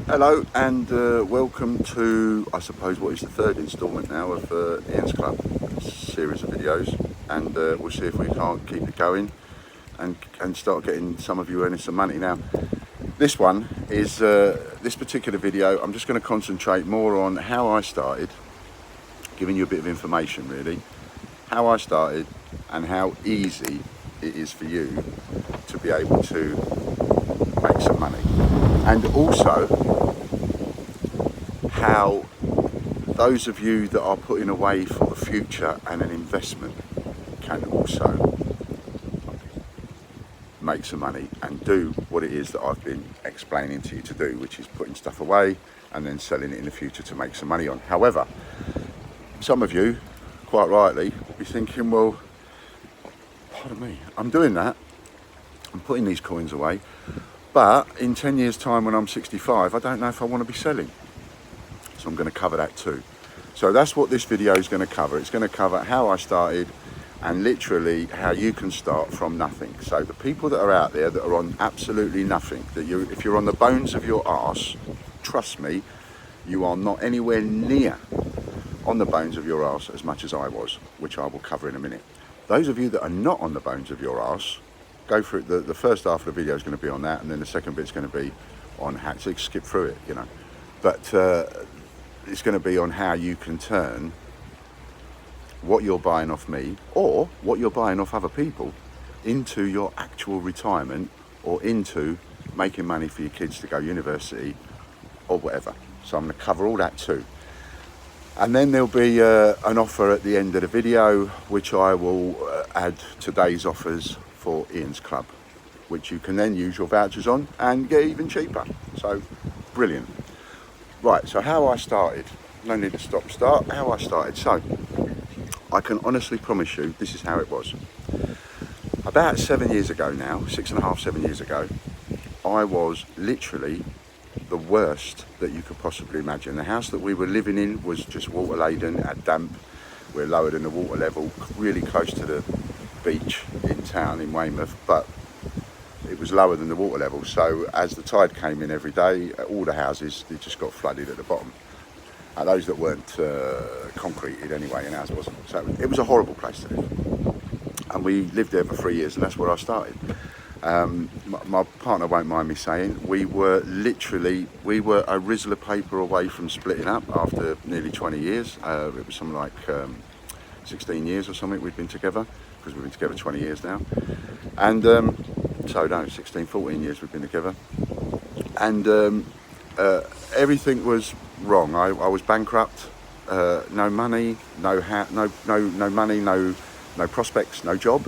Hello and welcome to, I suppose, what is the third instalment now of Ian's Club series of videos, and we'll see if we can't keep it going and start getting some of you earning some money. Now, this one is, this particular video, I'm just going to concentrate more on how I started, giving you a bit of information really, how I started and how easy it is for you to be able to make some money. And also how those of you that are putting away for the future and an investment can also make some money and do what it is that I've been explaining to you to do, which is putting stuff away and then selling it in the future to make some money on. However, some of you, quite rightly, will be thinking, well, pardon me, I'm doing that, I'm putting these coins away, but in 10 years time when I'm 65, I don't know if I want to be selling. So I'm going to cover that too. So that's what this video is going to cover. It's going to cover how I started and literally how you can start from nothing. So the people that are out there that are on absolutely nothing, if you're on the bones of your arse, trust me, you are not anywhere near on the bones of your arse as much as I was, which I will cover in a minute. Those of you that are not on the bones of your arse, go for it. The first half of the video is going to be on that, and then the second bit's going to be on how to skip through it, you know. But it's going to be on how you can turn what you're buying off me or what you're buying off other people into your actual retirement or into making money for your kids to go university or whatever. So I'm going to cover all that too. And then there'll be an offer at the end of the video, which I will add today's offers for Ian's Club, which you can then use your vouchers on and get even cheaper. So brilliant. Right, so how I started, no need to start, how I started. So I can honestly promise you this is how it was. About 7 years ago now, 6.5, 7 years ago, I was literally the worst that you could possibly imagine. The house that we were living in was just water laden, had damp, we're lower than the water level, really close to the beach in town in Weymouth, but it was lower than the water level, so as the tide came in every day, all the houses, they just got flooded at the bottom. Those that weren't concreted anyway, and ours wasn't. So it was a horrible place to live. And we lived there for 3 years, and that's where I started. My partner won't mind me saying, we were a rizzle of paper away from splitting up after nearly 20 years. It was something like 16 years or something we'd been together, because we've been together 20 years now. And so no, 16, 14 years we've been together. And everything was wrong. I was bankrupt, no money, no money, no prospects, no job.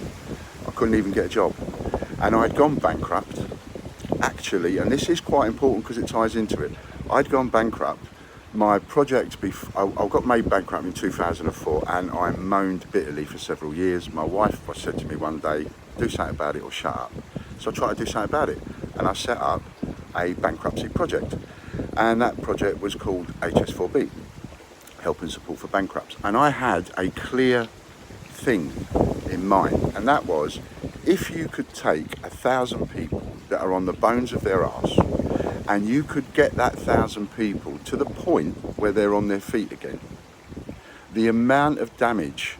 I couldn't even get a job. And I'd gone bankrupt, actually, and this is quite important because it ties into it. I'd gone bankrupt. My project, I got made bankrupt in 2004, and I moaned bitterly for several years. My wife said to me one day, do something about it or shut up. So I tried to do something about it, and I set up a bankruptcy project. And that project was called HS4B, Help and Support for Bankrupts. And I had a clear thing in mind, and that was, if you could take 1,000 people that are on the bones of their arse, and you could get that 1,000 people to the point where they're on their feet again, the amount of damage,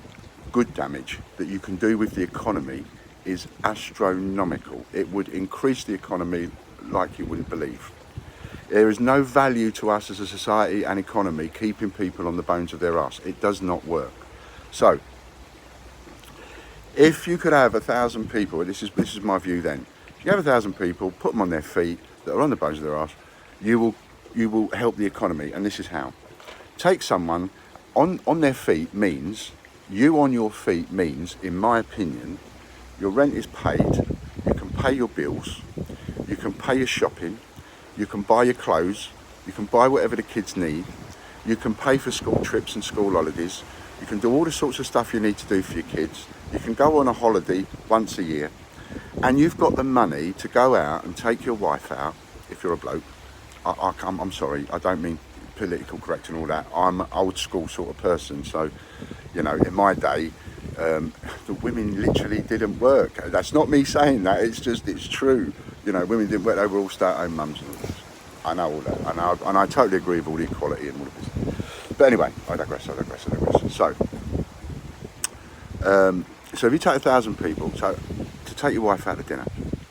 good damage, that you can do with the economy is astronomical. It would increase the economy like you wouldn't believe. There is no value to us as a society and economy keeping people on the bones of their arse. It does not work. So, if you could have 1,000 people, this is my view then, if you have 1,000 people, put them on their feet, that are on the bones of their arse, you will help the economy, and this is how. Take someone on their feet means, you on your feet means, in my opinion, your rent is paid, you can pay your bills, you can pay your shopping, you can buy your clothes, you can buy whatever the kids need, you can pay for school trips and school holidays, you can do all the sorts of stuff you need to do for your kids, you can go on a holiday once a year, and you've got the money to go out and take your wife out, if you're a bloke. I'm sorry, I don't mean political correct and all that. I'm an old school sort of person, so, you know, in my day, the women literally didn't work. That's not me saying that, it's true. You know, women didn't work, they were all stay-at-home mums and all this. I know all that, and I totally agree with all the equality and all of this. But anyway, I digress. So if you take 1,000 people, so to take your wife out to dinner,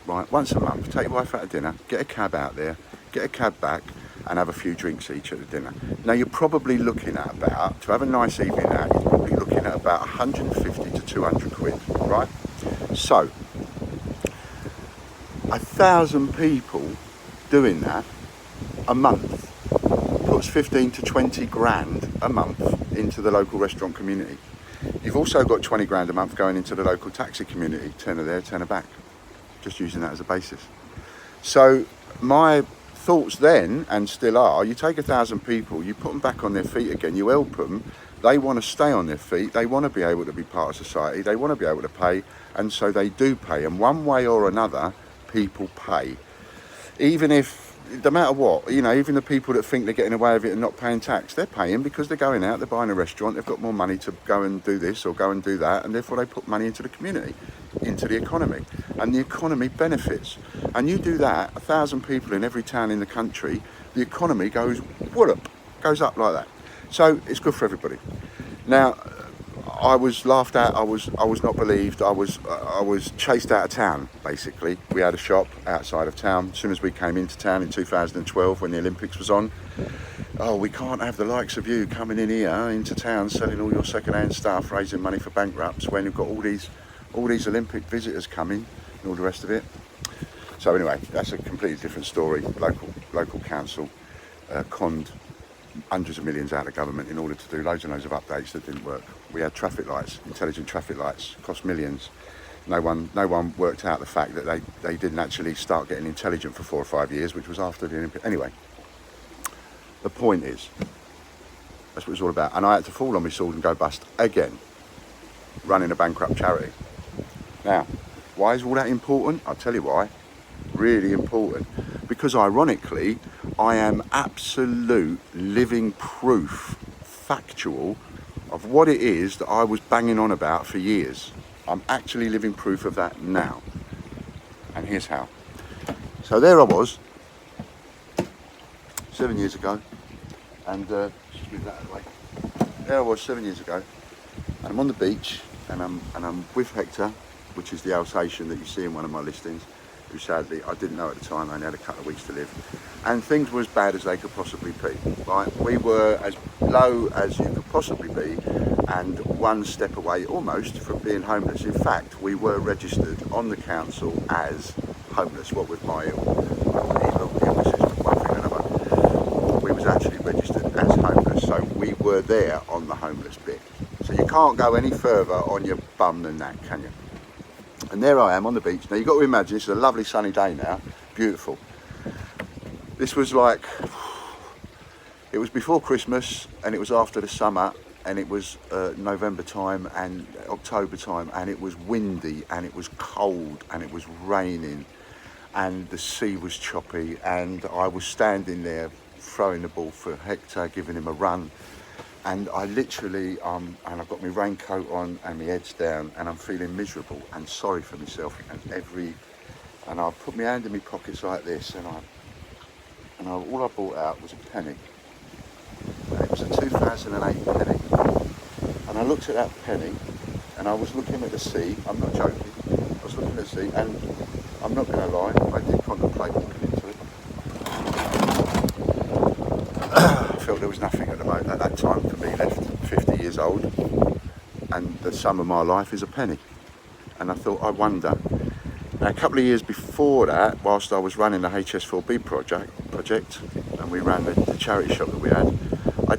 right, once a month, take your wife out to dinner, get a cab out there, get a cab back, and have a few drinks each at the dinner. Now you're probably looking at about, to have a nice evening out, you're probably looking at about 150 to 200 quid, right? So, 1,000 people doing that a month puts 15 to 20 grand a month into the local restaurant community. You've also got 20 grand a month going into the local taxi community, tenner there, tenner back, just using that as a basis. So my thoughts then, and still are, you take 1,000 people, you put them back on their feet again, you help them, they want to stay on their feet, they want to be able to be part of society, they want to be able to pay, and so they do pay, and one way or another, people pay. Even if, no matter what, you know, even the people that think they're getting away with it and not paying tax, they're paying because they're going out, they're buying a restaurant, they've got more money to go and do this or go and do that, and therefore they put money into the community, into the economy, and the economy benefits. And you do that, 1,000 people in every town in the country, the economy goes whoop, goes up like that. So it's good for everybody. Now, I was laughed at, I was not believed, I was chased out of town, basically. We had a shop outside of town. As soon as we came into town in 2012 when the Olympics was on, oh, we can't have the likes of you coming in here into town selling all your second-hand stuff, raising money for bankrupts when you've got all these Olympic visitors coming and all the rest of it. So anyway, that's a completely different story. Local council conned hundreds of millions out of government in order to do loads and loads of updates that didn't work. We had traffic lights, intelligent traffic lights, cost millions. No one worked out the fact that they didn't actually start getting intelligent for 4 or 5 years, which was after the Olympics. Anyway, the point is, that's what it's all about. And I had to fall on my sword and go bust again, running a bankrupt charity. Now, why is all that important? I'll tell you why. Really important. Because ironically, I am absolute living proof, factual, of what it is that I was banging on about for years. I'm actually living proof of that now. And here's how. So there I was, 7 years ago, and just move that out of the way. There I was 7 years ago, and I'm on the beach, and I'm with Hector, which is the Alsatian that you see in one of my listings, who sadly I didn't know at the time, I only had a couple of weeks to live, and things were as bad as they could possibly be. Right, we were as low as you could possibly be, and one step away almost from being homeless. In fact, we were registered on the council as homeless. What with my illnesses, one thing and another, we was actually registered as homeless. So we were there on the homeless bit. So you can't go any further on your bum than that, can you? And there I am on the beach. Now you've got to imagine, this is a lovely sunny day now, beautiful. This was like, it was before Christmas and it was after the summer, and it was November time and October time, and it was windy and it was cold and it was raining and the sea was choppy, and I was standing there throwing the ball for Hector, giving him a run. And I literally, and I've got my raincoat on and my head's down, and I'm feeling miserable and sorry for myself. And I put my hand in my pockets like this, and all I brought out was a penny. And it was a 2008 penny. And I looked at that penny, and I was looking at the sea. I'm not joking. I was looking at the sea, and I'm not going to lie, I did contemplate walking into it. I felt there was nothing at the moment at that time for me left, 50 years old, and the sum of my life is a penny. And I thought, I wonder. Now, a couple of years before that, whilst I was running the HS4B project, and we ran the charity shop that we had, I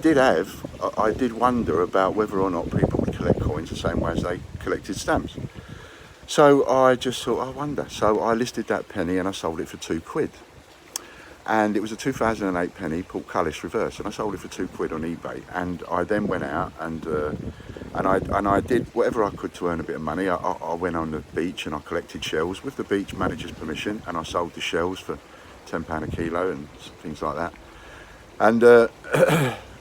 did wonder about whether or not people would collect coins the same way as they collected stamps. So I just thought, I wonder. So I listed that penny and I sold it for £2. And it was a 2008 penny, portcullis reverse, and I sold it for £2 on eBay. And I then went out and I did whatever I could to earn a bit of money. I went on the beach and I collected shells with the beach manager's permission, and I sold the shells for £10 a kilo and things like that. And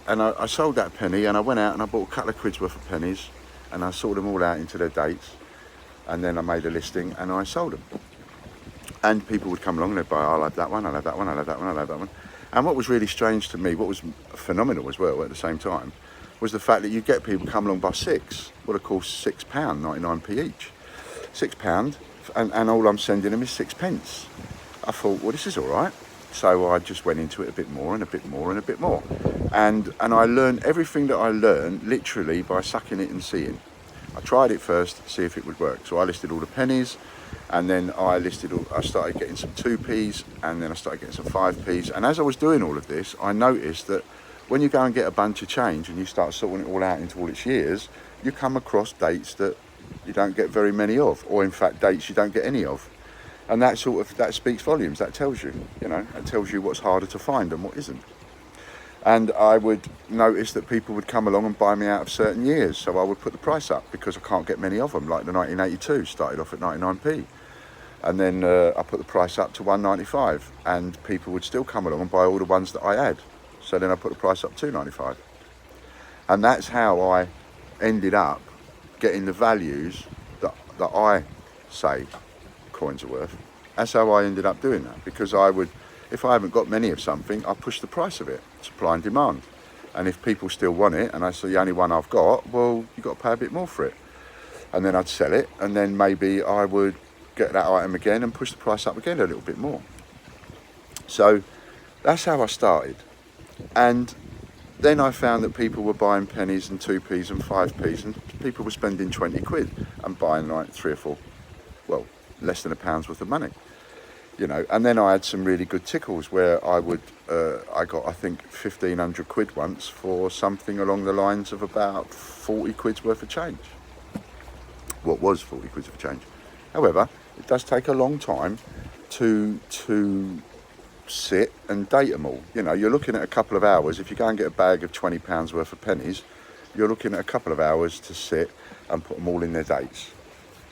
and I sold that penny, and I went out and I bought a couple of quid's worth of pennies, and I sorted them all out into their dates, and then I made a listing and I sold them. And people would come along and they'd buy, I'll have that one, I'll have that one, I'll have that one, I'll have that one. And what was really strange to me, what was phenomenal as well at the same time, was the fact that you get people come along by six, what are called £6, 99p each. £6, and all I'm sending them is 6p. I thought, well, this is all right. So I just went into it a bit more and a bit more and a bit more. And I learned everything that I learned literally by sucking it and seeing. I tried it first to see if it would work. So I listed all the pennies, and then I started getting some 2p's, and then I started getting some 5p's. And as I was doing all of this, I noticed that when you go and get a bunch of change and you start sorting it all out into all its years, you come across dates that you don't get very many of, or in fact dates you don't get any of. And that speaks volumes. That tells you, it tells you what's harder to find and what isn't. And I would notice that people would come along and buy me out of certain years, so I would put the price up because I can't get many of them. Like the 1982 started off at 99p, and then I put the price up to 1.95, and people would still come along and buy all the ones that I had. So then I put the price up to 2.95, and that's how I ended up getting the values that I say coins are worth. That's how I ended up doing that, because if I haven't got many of something, I push the price of it, supply and demand. And if people still want it, and that's the only one I've got, well, you've got to pay a bit more for it. And then I'd sell it, and then maybe I would get that item again and push the price up again a little bit more. So that's how I started. And then I found that people were buying pennies and 2p's and 5p's, and people were spending 20 quid and buying like 3 or 4, well, less than £1 worth of money. And then I had some really good tickles where I got, I think, 1,500 quid once for something along the lines of about 40 quid's worth of change. What was 40 quid's worth of change. However, it does take a long time to sit and date them all. You're looking at a couple of hours. If you go and get a bag of £20 worth of pennies, you're looking at a couple of hours to sit and put them all in their dates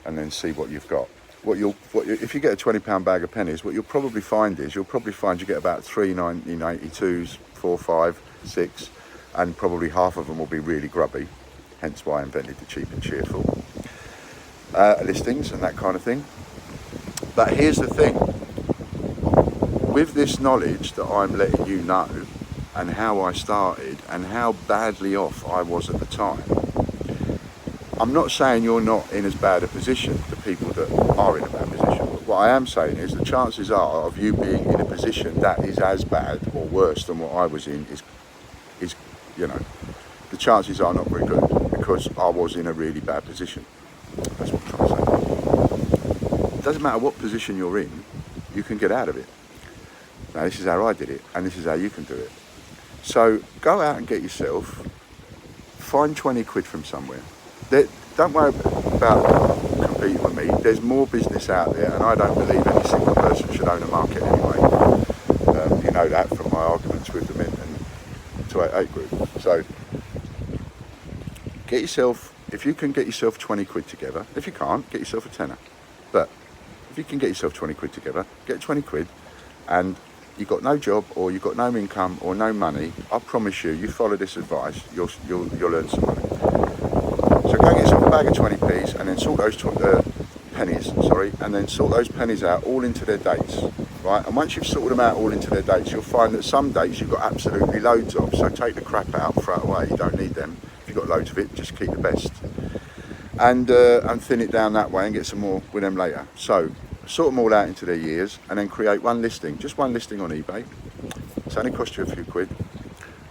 and then see what you've got. If you get a £20 bag of pennies, what you'll probably find you get about 3 1982s, 4, 5, 6, and probably half of them will be really grubby, hence why I invented the cheap and cheerful listings and that kind of thing. But here's the thing, with this knowledge that I'm letting you know, and how I started and how badly off I was at the time, I'm not saying you're not in as bad a position, the people that are in a bad position. But what I am saying is the chances are of you being in a position that is as bad or worse than what I was in is the chances are not very good, because I was in a really bad position. That's what I'm trying to say. It doesn't matter what position you're in, you can get out of it. Now this is how I did it, and this is how you can do it. So go out and get yourself, find 20 quid from somewhere. Don't worry about competing with me. There's more business out there, and I don't believe any single person should own a market anyway. You know that from my arguments with the Mint and 288 group. So get yourself, if you can get yourself 20 quid together, if you can't, get yourself a tenner. But if you can get yourself 20 quid together, get 20 quid, and you've got no job or you've got no income or no money, I promise you follow this advice, you'll earn some money. So go and get yourself a bag of 20p's and then sort those pennies, and then sort those pennies out all into their dates, right? And once you've sorted them out all into their dates, you'll find that some dates you've got absolutely loads of, so take the crap out, throw it away, you don't need them. If you've got loads of it, just keep the best. And thin it down that way and get some more with them later. So sort them all out into their years and then create one listing, just one listing on eBay. It's only cost you a few quid,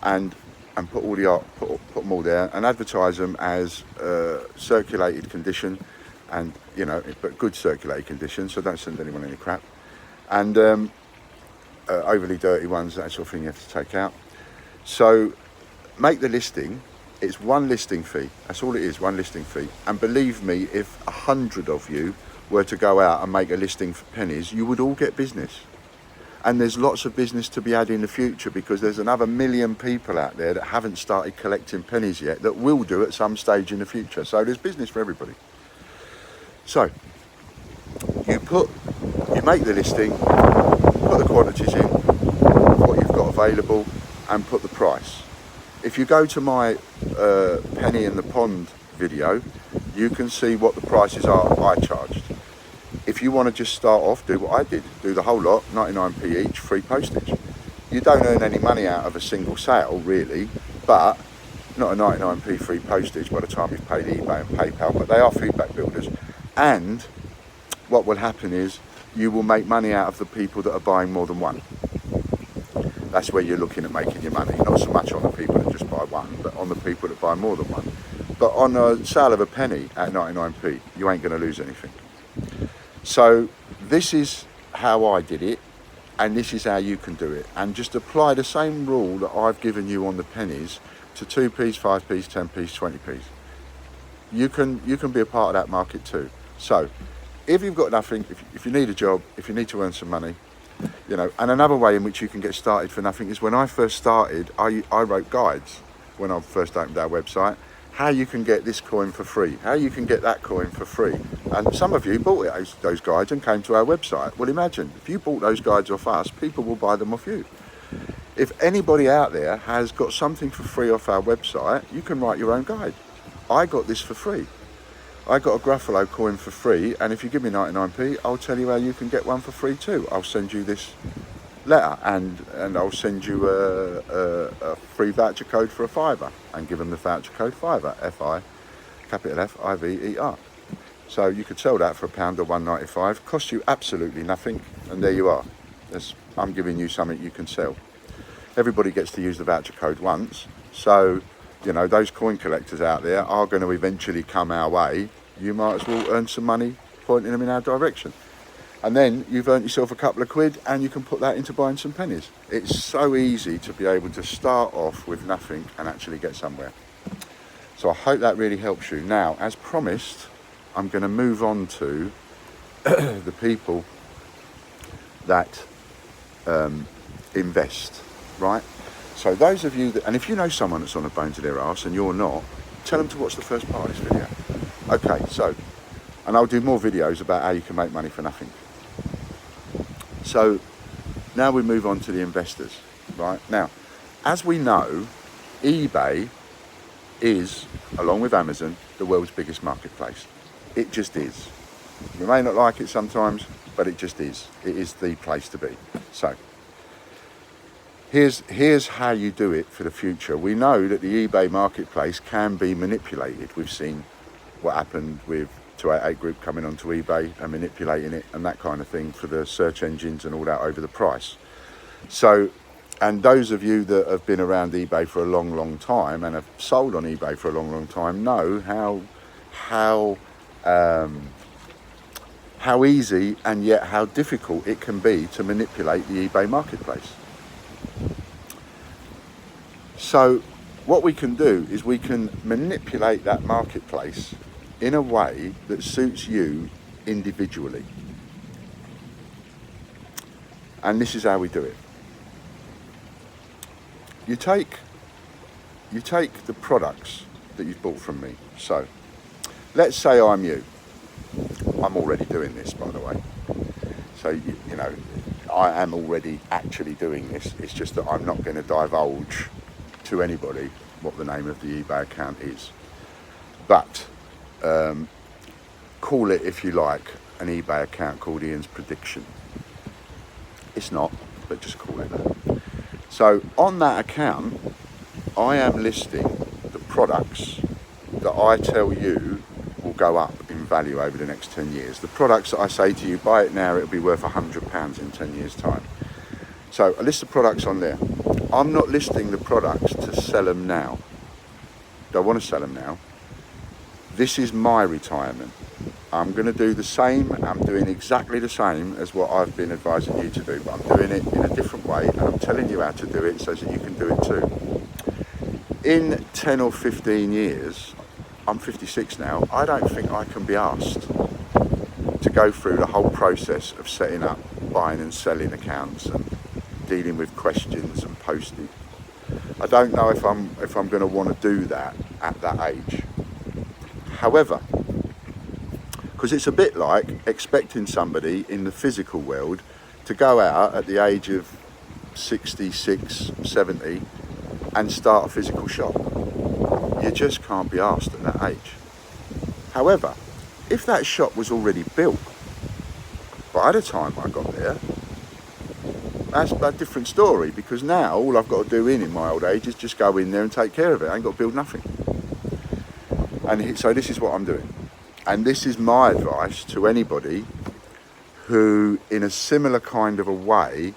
and put all the art, put them all there and advertise them as circulated condition, and but good circulated condition, so don't send anyone any crap, and overly dirty ones, that sort of thing you have to take out. So make the listing. It's one listing fee, that's all it is, one listing fee. And believe me, if 100 of you were to go out and make a listing for pennies, you would all get business. And there's lots of business to be had in the future, because there's another 1 million people out there that haven't started collecting pennies yet that will do at some stage in the future. So there's business for everybody. So you make the listing, put the quantities in, what you've got available, and put the price. If you go to my Penny in the Pond video, you can see what the prices are I charged. If if you want to just start off, do what I did, do the whole lot, 99p each, free postage. You don't earn any money out of a single sale really, but not a 99p free postage by the time you've paid eBay and PayPal, but they are feedback builders. And what will happen is you will make money out of the people that are buying more than one. That's where you're looking at making your money, not so much on the people that just buy one, but on the people that buy more than one. But on a sale of a penny at 99p, you ain't going to lose anything. So this is how I did it, and this is how you can do it. And just apply the same rule that I've given you on the pennies to 2p's, 5p's, 10p's, 20p's. You can be a part of that market too. So if you've got nothing, if you need a job, if you need to earn some money, you know, and another way in which you can get started for nothing is when I first started, I wrote guides when I first opened our website, how you can get this coin for free, how you can get that coin for free. And some of you bought those guides and came to our website. Well, imagine, if you bought those guides off us, people will buy them off you. If anybody out there has got something for free off our website, you can write your own guide. I got this for free. I got a Gruffalo coin for free, and if you give me 99p, I'll tell you how you can get one for free too. I'll send you this letter, and I'll send you a free voucher code for a £5, and give them the voucher code FIVER, F-I, capital F-I-V-E-R. So you could sell that for £1 or £1.95, cost you absolutely nothing, and there you are. I'm giving you something you can sell. Everybody gets to use the voucher code once, so you know, those coin collectors out there are going to eventually come our way. You might as well earn some money pointing them in our direction. And then you've earned yourself a couple of quid, and you can put that into buying some pennies. It's so easy to be able to start off with nothing and actually get somewhere. So I hope that really helps you. Now, as promised, I'm going to move on to the people that invest, right? So those of you that, and if you know someone that's on the bones of their arse and you're not, tell them to watch the first part of this video. Okay, so, and I'll do more videos about how you can make money for nothing. So now we move on to the investors, right? Now, as we know, eBay is, along with Amazon, the world's biggest marketplace. It just is. You may not like it sometimes, but it just is. It is the place to be. So here's how you do it for the future. We know that the eBay marketplace can be manipulated. We've seen what happened with 288 Group coming onto eBay and manipulating it and that kind of thing for the search engines and all that over the price. So, and those of you that have been around eBay for a long time and have sold on eBay for a long time know how easy and yet how difficult it can be to manipulate the eBay marketplace. So what we can do is we can manipulate that marketplace in a way that suits you individually. And this is how we do it. You take the products that you've bought from me. So let's say I'm you. I'm already doing this, by the way. So, you know, I am already actually doing this. It's just that I'm not going to divulge to anybody what the name of the eBay account is. But call it, if you like, an eBay account called Ian's Prediction. It's not, but just call it that. So on that account, I am listing the products that I tell you will go up in value over the next 10 years. The products that I say to you, buy it now, it'll be worth £100 in 10 years' time. So a list of products on there. I'm not listing the products to sell them now. Don't want to sell them now. This is my retirement. I'm going to do the same. I'm doing exactly the same as what I've been advising you to do, but I'm doing it in a different way, and I'm telling you how to do it so that you can do it too. In 10 or 15 years, I'm 56 now, I don't think I can be asked to go through the whole process of setting up, buying and selling accounts and dealing with questions and posting. I don't know if I'm going to want to do that at that age. However, because it's a bit like expecting somebody in the physical world to go out at the age of 66, 70 and start a physical shop. You just can't be asked at that age. However, if that shop was already built by the time I got there, that's a different story, because now all I've got to do in my old age is just go in there and take care of it. I ain't got to build nothing. And so this is what I'm doing. And this is my advice to anybody who, in a similar kind of a way,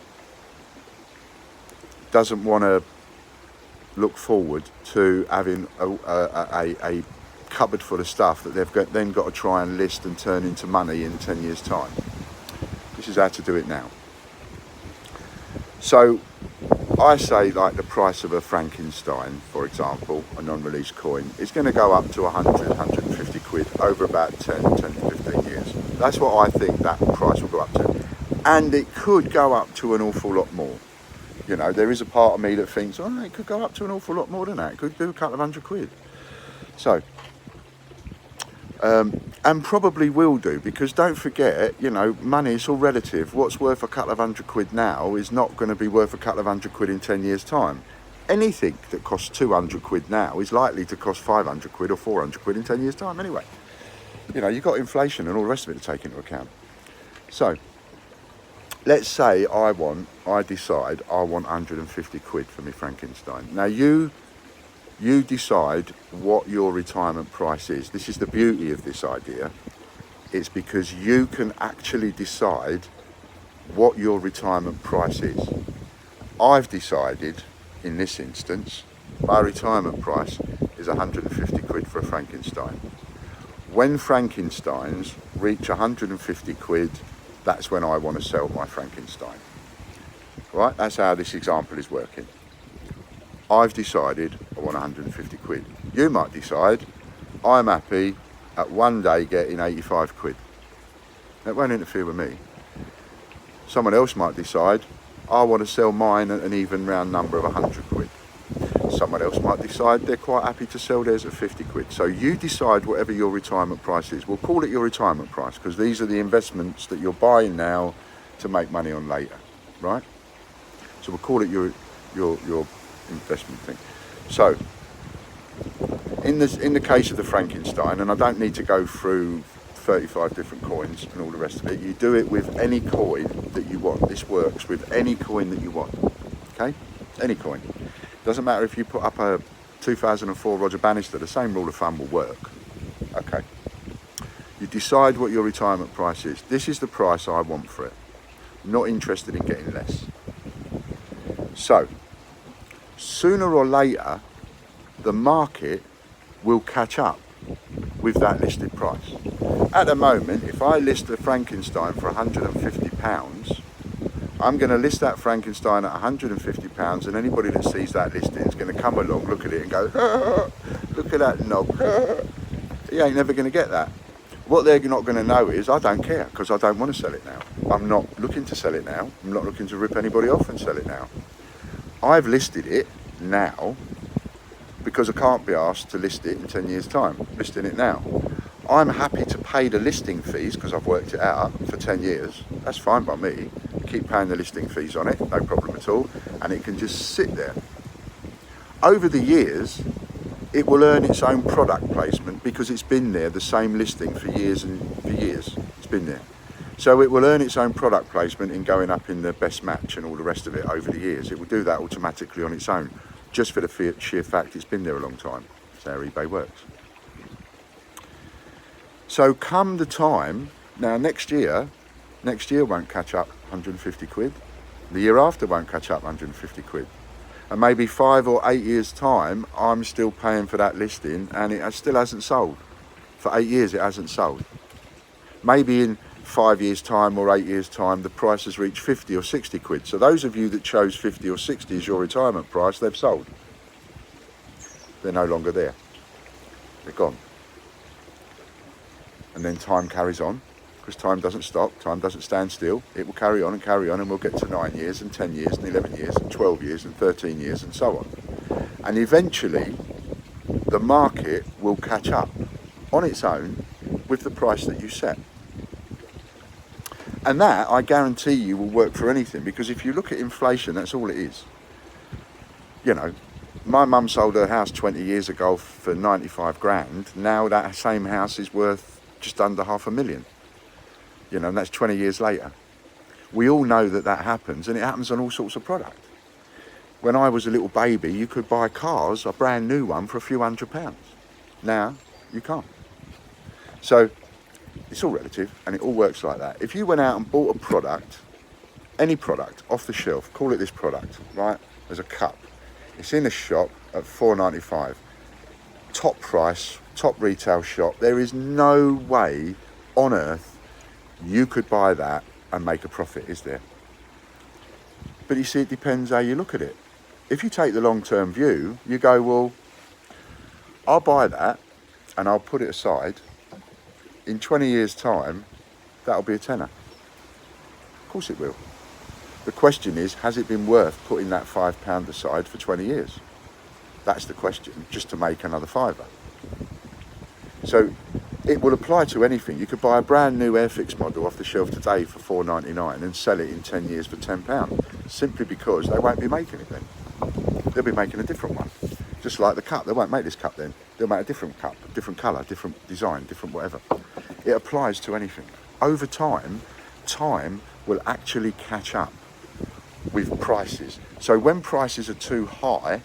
doesn't want to look forward to having a cupboard full of stuff that they've then got to try and list and turn into money in 10 years' time. This is how to do it now. So I say, like, the price of a Frankenstein, for example, a non-released coin, is going to go up to 100, 150 quid over about 10 to 15 years. That's what I think that price will go up to. And it could go up to an awful lot more. You know, there is a part of me that thinks, oh, it could go up to an awful lot more than that. It could do a couple of £100. So, and probably will do, because don't forget, you know, money is all relative. What's worth a couple of £100 now is not going to be worth a couple of £100 in 10 years' time. Anything that costs £200 now is likely to cost £500 or £400 in 10 years' time anyway. You know, you've got inflation and all the rest of it to take into account. So, let's say I decide I want 150 quid for me Frankenstein. Now you decide what your retirement price is. This is the beauty of this idea. It's because you can actually decide what your retirement price is. I've decided, in this instance, my retirement price is 150 quid for a Frankenstein. When Frankensteins reach 150 quid, that's when I want to sell my Frankenstein. Right? That's how this example is working. I've decided I want 150 quid. You might decide I'm happy at one day getting 85 quid. That won't interfere with me. Someone else might decide I want to sell mine at an even round number of 100 quid. Someone else might decide they're quite happy to sell theirs at 50 quid. So you decide whatever your retirement price is. We'll call it your retirement price, because these are the investments that you're buying now to make money on later, right? So we'll call it your investment thing. So in the case of the Frankenstein, and I don't need to go through 35 different coins and all the rest of it, you do it with any coin that you want. This works with any coin that you want, okay? Any coin. Doesn't matter if you put up a 2004 Roger Bannister, the same rule of thumb will work. Okay. You decide what your retirement price is. This is the price I want for it. I'm not interested in getting less. So, sooner or later, the market will catch up with that listed price. At the moment, if I list the Frankenstein for £150, I'm going to list that Frankenstein at £150, and anybody that sees that listing is going to come along, look at it and go, look at that knob. He ain't never going to get that. What they're not going to know is I don't care, because I don't want to sell it now. I'm not looking to sell it now. I'm not looking to rip anybody off and sell it now. I've listed it now because I can't be asked to list it in 10 years' time. I'm listing it now. I'm happy to pay the listing fees because I've worked it out for 10 years. That's fine by me. Keep paying the listing fees on it, no problem at all, and it can just sit there. Over the years, it will earn its own product placement because it's been there, the same listing for years and for years. It's been there. So it will earn its own product placement in going up in the best match and all the rest of it over the years. It will do that automatically on its own, just for the sheer fact it's been there a long time. That's how eBay works. So come the time, now next year won't catch up 150 quid. The year after won't catch up 150 quid. And maybe 5 or 8 years' time, I'm still paying for that listing and it still hasn't sold. For 8 years, it hasn't sold. Maybe in 5 years' time or 8 years' time, the price has reached 50 or 60 quid. So those of you that chose 50 or 60 as your retirement price, they've sold. They're no longer there. They're gone. And then time carries on, because time doesn't stop, time doesn't stand still. It will carry on, and we'll get to 9 years and 10 years and 11 years and 12 years and 13 years and so on. And eventually, the market will catch up on its own with the price that you set. And that, I guarantee you, will work for anything, because if you look at inflation, that's all it is. You know, my mum sold her house 20 years ago for 95 grand. Now that same house is worth just under £500,000. and that's 20 years later. We all know that happens, and it happens on all sorts of product. When I was a little baby, you could buy cars, a brand new one, for a few £100. Now, you can't. So, it's all relative, and it all works like that. If you went out and bought a product, any product, off the shelf, call it this product, right? There's a cup. It's in a shop at £4.95. Top price, top retail shop. There is no way on earth you could buy that and make a profit, is there? But you see, it depends how you look at it. If you take the long-term view, you go, well, I'll buy that and I'll put it aside. In 20 years' time, that'll be a tenner. Of course it will. The question is, has it been worth putting that £5 aside for 20 years? That's the question, just to make another fiver. So it will apply to anything. You could buy a brand new Airfix model off the shelf today for £4.99 and sell it in 10 years for £10, simply because they won't be making it then. They'll be making a different one. Just like the cup, they won't make this cup then. They'll make a different cup, different colour, different design, different whatever. It applies to anything. Over time, time will actually catch up with prices. So when prices are too high,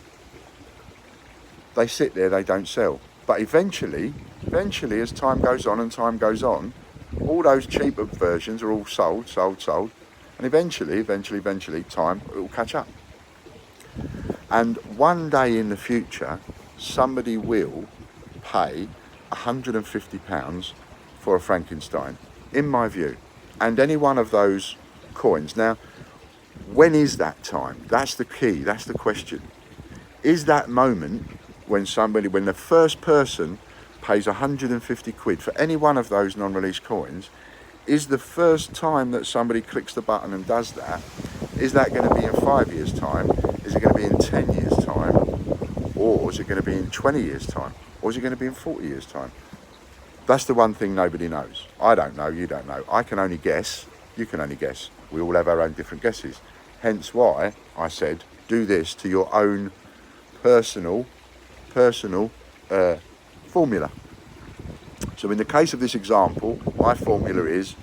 they sit there, they don't sell. But eventually, as time goes on and time goes on, all those cheaper versions are all sold. And eventually, time, it will catch up. And one day in the future, somebody will pay £150 for a Frankenstein, in my view. And any one of those coins. Now, when is that time? That's the key, that's the question. Is that moment when the first person pays 150 quid for any one of those non-release coins, is the first time that somebody clicks the button and does that, is that going to be in 5 years' time? Is it going to be in 10 years' time? Or is it going to be in 20 years' time? Or is it going to be in 40 years' time? That's the one thing nobody knows. I don't know, you don't know. I can only guess, you can only guess. We all have our own different guesses. Hence why I said, do this to your own personal formula. So in the case of this example, my formula is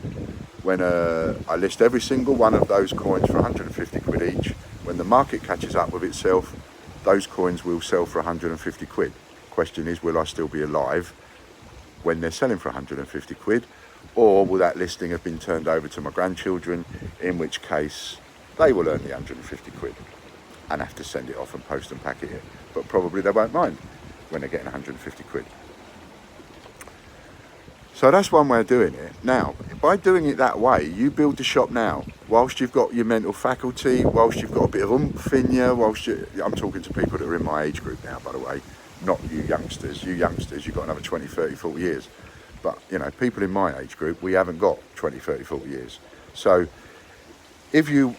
when I list every single one of those coins for 150 quid each, when the market catches up with itself, those coins will sell for 150 quid. Question is, will I still be alive when they're selling for 150 quid? Or will that listing have been turned over to my grandchildren, in which case they will earn the 150 quid and have to send it off and post and packet it. But probably they won't mind when they're getting 150 quid. So that's one way of doing it. Now, by doing it that way, you build the shop now, whilst you've got your mental faculty, whilst you've got a bit of oomph in you, I'm talking to people that are in my age group now, by the way, not you youngsters. You youngsters, you've got another 20, 30, 40 years. But, people in my age group, we haven't got 20, 30, 40 years. So if you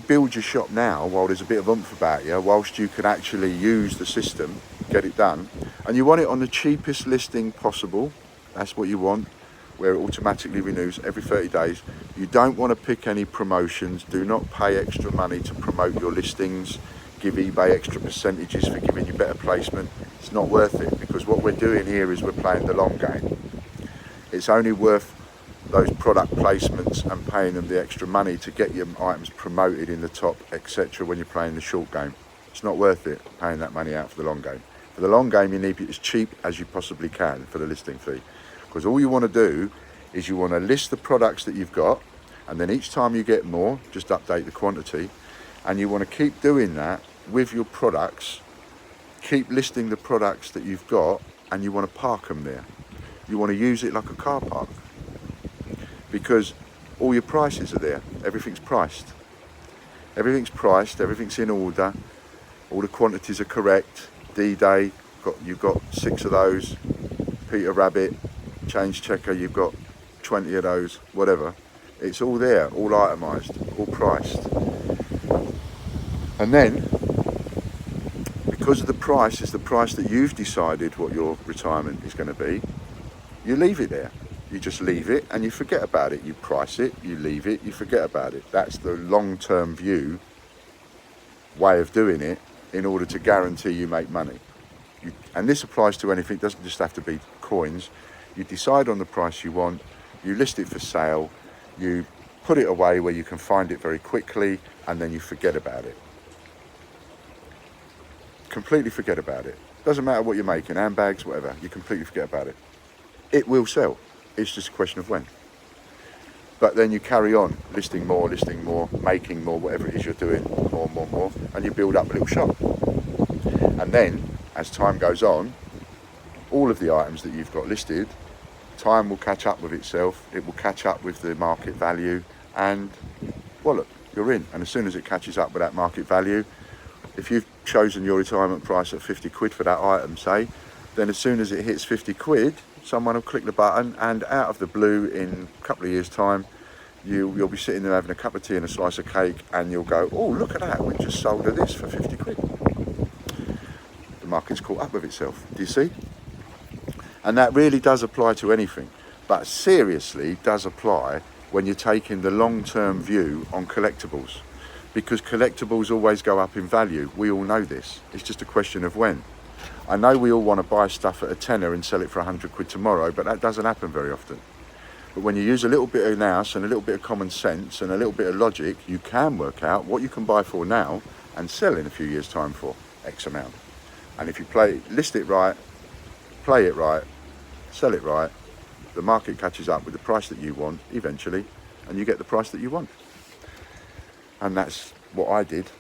build your shop now, while there's a bit of oomph about you, whilst you can actually use the system, get it done, and you want it on the cheapest listing possible, that's what you want, where it automatically renews every 30 days. You don't want to pick any promotions. Do not pay extra money to promote your listings. Give eBay extra percentages for giving you better placement. It's not worth it, because what we're doing here is we're playing the long game. It's only worth those product placements and paying them the extra money to get your items promoted in the top, etc. when you're playing the short game. It's not worth it paying that money out for the long game. For the long game, you need it as cheap as you possibly can for the listing fee. Because all you want to do is you want to list the products that you've got, and then each time you get more, just update the quantity, and you want to keep doing that with your products, keep listing the products that you've got, and you want to park them there. You want to use it like a car park, because all your prices are there. Everything's priced, everything's in order, all the quantities are correct. D-Day, you've got 6 of those. Peter Rabbit, Change Checker, you've got 20 of those, whatever. It's all there, all itemised, all priced. And then, because of the price is the price that you've decided what your retirement is going to be, you leave it there. You just leave it and you forget about it. You price it, you leave it, you forget about it. That's the long-term view way of doing it in order to guarantee you make money. And this applies to anything. It doesn't just have to be coins. You decide on the price you want, You list it for sale, you put it away where you can find it very quickly, and then you forget about it. Completely forget about it. Doesn't matter what you're making, handbags, whatever, you completely forget about it. It will sell. It's just a question of when. But then you carry on listing more, making more, whatever it is you're doing, more, and you build up a little shop. And then, as time goes on, all of the items that you've got listed, time will catch up with itself, it will catch up with the market value, and, well, look, you're in. And as soon as it catches up with that market value, if you've chosen your retirement price at 50 quid for that item, say, then as soon as it hits 50 quid, someone will click the button, and out of the blue, in a couple of years' time, you'll be sitting there having a cup of tea and a slice of cake, and you'll go, oh, look at that, we just sold her this for 50 quid. The market's caught up with itself, do you see? And that really does apply to anything, but seriously does apply when you're taking the long-term view on collectibles, because collectibles always go up in value. We all know this. It's just a question of when. I know we all want to buy stuff at a tenner and sell it for 100 quid tomorrow, but that doesn't happen very often. But when you use a little bit of nous and a little bit of common sense and a little bit of logic, you can work out what you can buy for now and sell in a few years' time for X amount. And if you list it right, play it right, sell it right, the market catches up with the price that you want eventually, and you get the price that you want. And that's what I did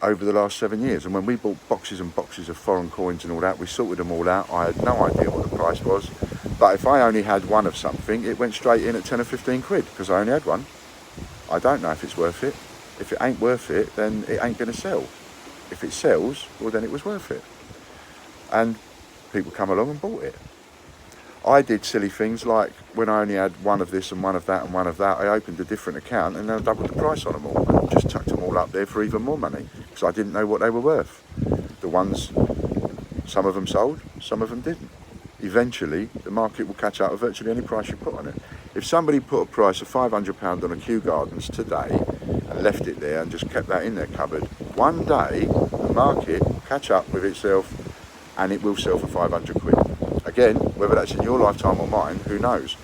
over the last 7 years. And when we bought boxes and boxes of foreign coins and all that, we sorted them all out. I had no idea what the price was, but if I only had one of something, it went straight in at 10 or 15 quid because I only had one. I don't know if it's worth it. If it ain't worth it, then it ain't going to sell. If it sells, well, then it was worth it. And people come along and bought it. I did silly things like when I only had one of this and one of that and one of that, I opened a different account and then I doubled the price on them all and just chucked them all up there for even more money because I didn't know what they were worth. The ones, some of them sold, some of them didn't. Eventually, the market will catch up with virtually any price you put on it. If somebody put a price of £500 on a Kew Gardens today and left it there and just kept that in their cupboard, one day the market will catch up with itself and it will sell for 500 quid. Again, whether that's in your lifetime or mine, who knows?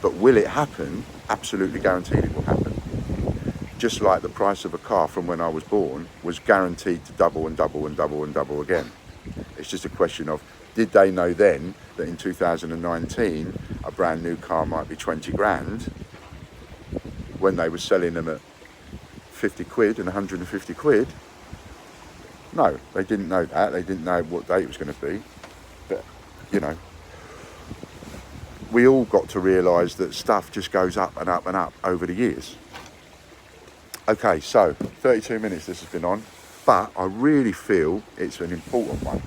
But will it happen? Absolutely guaranteed it will happen. Just like the price of a car from when I was born was guaranteed to double and double and double and double again. It's just a question of, did they know then that in 2019 a brand new car might be 20 grand when they were selling them at 50 quid and 150 quid? No, they didn't know that. They didn't know what date it was going to be. But, you know, we all got to realise that stuff just goes up and up and up over the years. Okay, so 32 minutes this has been on, but I really feel it's an important one.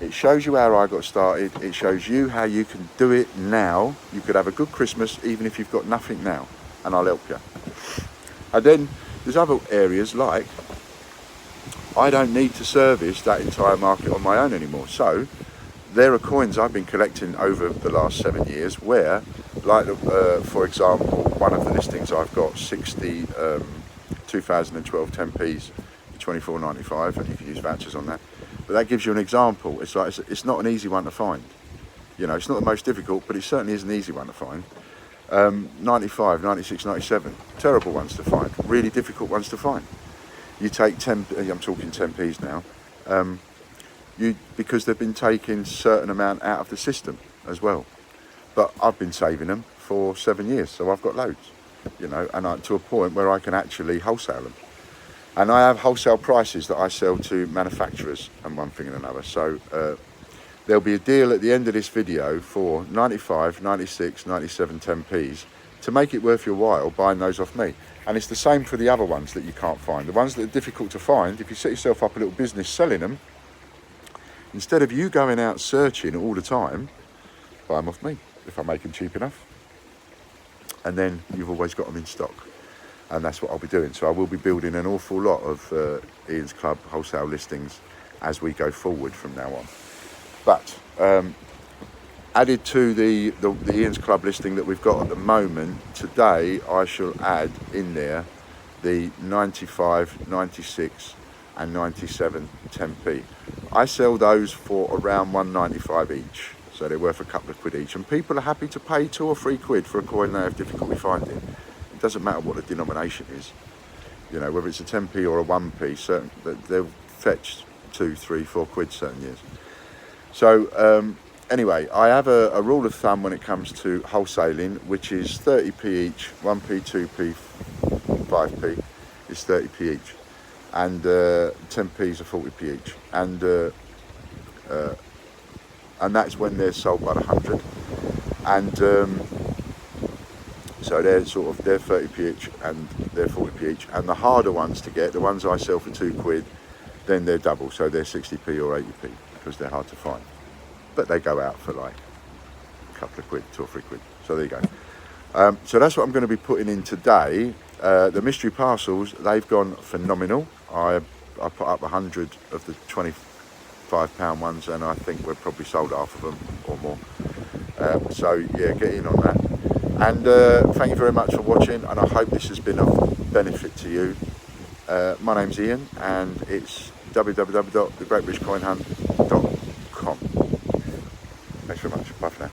It shows you how I got started. It shows you how you can do it now. You could have a good Christmas even if you've got nothing now, and I'll help you. And then there's other areas like I don't need to service that entire market on my own anymore. So there are coins I've been collecting over the last 7 years where, like for example, one of the listings I've got 60 2012 10p's, 24.95, and you can use vouchers on that. But that gives you an example. It's like it's not an easy one to find. You know, it's not the most difficult, but it certainly is an easy one to find. 95, 96, 97, terrible ones to find. Really difficult ones to find. You take 10, I'm talking 10p's now, because they've been taking a certain amount out of the system as well. But I've been saving them for 7 years, so I've got loads, you know, and to a point where I can actually wholesale them. And I have wholesale prices that I sell to manufacturers and one thing and another. So there'll be a deal at the end of this video for 95, 96, 97 10p's to make it worth your while buying those off me. And it's the same for the other ones that you can't find. The ones that are difficult to find, if you set yourself up a little business selling them, instead of you going out searching all the time, buy them off me if I make them cheap enough. And then you've always got them in stock. And that's what I'll be doing. So I will be building an awful lot of Ian's Club wholesale listings as we go forward from now on. But added to the Ian's Club listing that we've got at the moment, today I shall add in there the 95, 96 and 97 10p. I sell those for around 195 each. so they're worth a couple of quid each, and people are happy to pay 2 or 3 quid for a coin they have difficulty finding. It doesn't matter what the denomination is, you know, whether it's a 10p or a 1p, certain, they'll fetch 2, 3, 4 quid certain years. So anyway, I have a rule of thumb when it comes to wholesaling, which is 30p each. 1p, 2p, 5p is 30p each, and 10p's are 40p each, and that's when they're sold by the 100, and so they're 30p each and they're 40p each, and the harder ones to get, the ones I sell for 2 quid, then they're double, so they're 60p or 80p, because they're hard to find, but they go out for like a couple of quid, 2 or 3 quid. So there you go. So that's what I'm going to be putting in today. The mystery parcels, they've gone phenomenal. I put up 100 of the £25 ones, and I think we've probably sold half of them or more. So yeah, get in on that. And thank you very much for watching, and I hope this has been of benefit to you. My name's Ian, and it's www.thegreatbritishcoinhunt.com. Thanks very much. Bye for now.